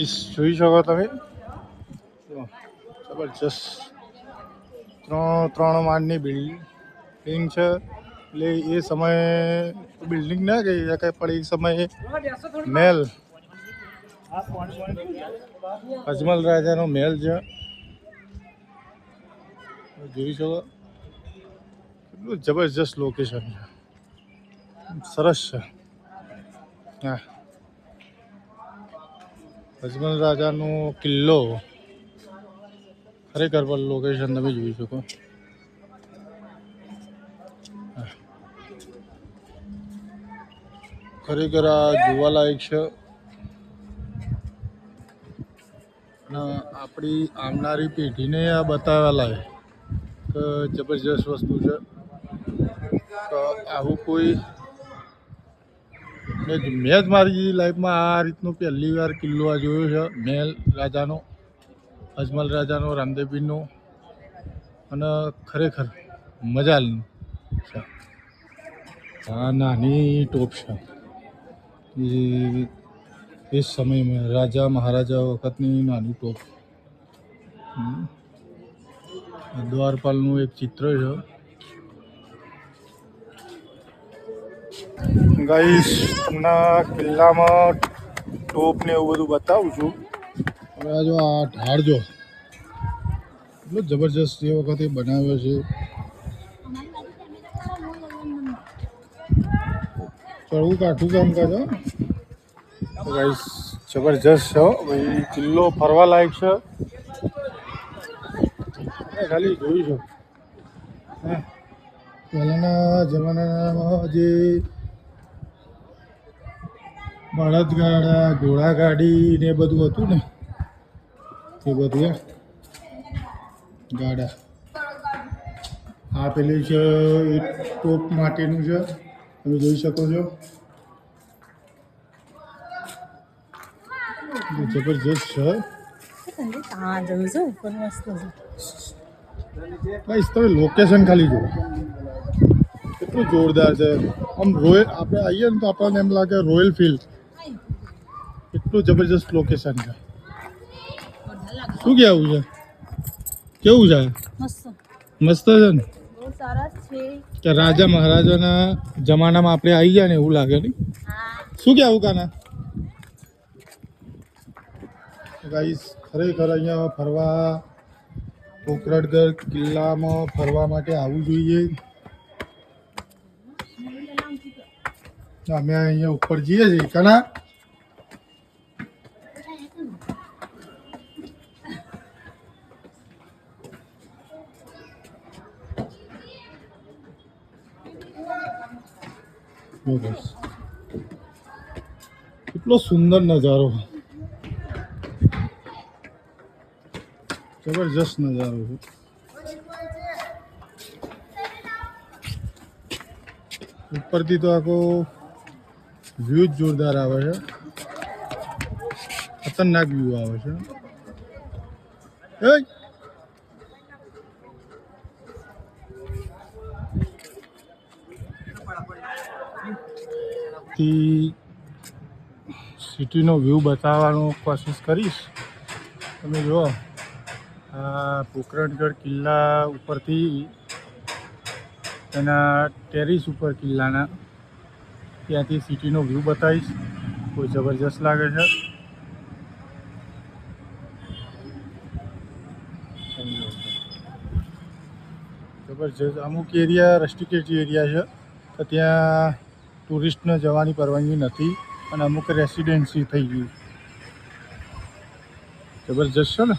જોઈ શકો તમે જબરજસ્ત ત્રણ માળની બિલ્ડિંગ છે. એટલે એ સમયે બિલ્ડિંગ ના કહી શકાય પણ એ સમયે મહેલ અજમલ રાજાનો મહેલ છે. જોઈ શકો કેટલું જબરજસ્ત લોકેશન છે, સરસ છે. હા, અજમલ રાજાનો કિલ્લો ખરેખર પણ લોકેશન તમે જોઈ શકો. ખરેખર આ જોવાલાયક છે અને આપણી આવનારી પેઢીને આ બતાવવા લાયક કે જબરજસ્ત વસ્તુ છે. તો આવું કોઈ મેં જ મારી લાઈફમાં આ રીતનું પહેલી વાર કિલ્લો આ જોયો છે. મહેલ રાજાનો, અજમલ રાજાનો, રામદેવપીરનો, અને ખરેખર મજા છે. આ નાની ટોપ છે એ સમયમાં રાજા મહારાજા વખતની નાની ટોપ. દ્વારપાલનું એક ચિત્ર છે. ગાઈસ ના કિલ્લામાં ટોપ ને એવું બધું બતાવું છું. હવે આ જો આ ઢાળ જો એટલો જબરજસ્ત એ વખતે બનાવ્યો છે. ચડવું કાઠું કામ કાજો ગાઈસ જબરજસ્ત છે ભાઈ. કિલ્લો ફરવા લાયક છે, ખાલી જોઈ છો. પહેલાના જમાનામાં જે બળદગાડા, ઘોડાગાડી ને બધું હતું ને એ બધું ગાડા. આ પેલી છે એ ટોપ માટેનું છે, તમે જોઈ શકો છો. જબરજસ્ત છે ભાઈ. તમે લોકેશન ખાલી જુઓ કેટલું જોરદાર છે. આમ રોયલ આપણે આવીએ ને તો આપણને એમ લાગે રોયલ ફીલ. એટલું જબરજસ્ત લોકેશન છે. શું કહેવું છે? કેવું છે? મસ્ત છે ને કે રાજા મહારાજાના જમાનામાં આપણે આવી ગયા ને એવું લાગે ને. શું કહેવું કાના? ગાઈસ ખરેખર અહીંયા ફરવા પોકરણગઢ કિલ્લામાં ફરવા માટે આવવું જોઈએ. અમે અહીંયા ઉપર જઈએ છીએ કાના. કેટલો સુંદર નજારો, જબરજસ્ત નજારો છે. ઉપરથી તો આખો વ્યૂ જ જોરદાર આવે છે, ખતરનાક વ્યૂ આવે છે. સિટીનો વ્યૂ બતાવવાનો કોશિશ કરીશ. તમે જુઓ આ પોકરણગઢ કિલ્લા ઉપરથી એના ટેરિસ ઉપર કિલ્લાના ત્યાંથી સિટીનો વ્યૂ બતાવીશ. બહુ જબરજસ્ત લાગે છે. જબરજસ્ત. અમુક એરિયા રસ્ટિકેટ એરિયા છે તો ત્યાં ટુરિસ્ટને જવાની પરવાનગી નથી અને અમુક રેસિડેન્સી થઈ ગઈ. જબરજસ્ત છે ને.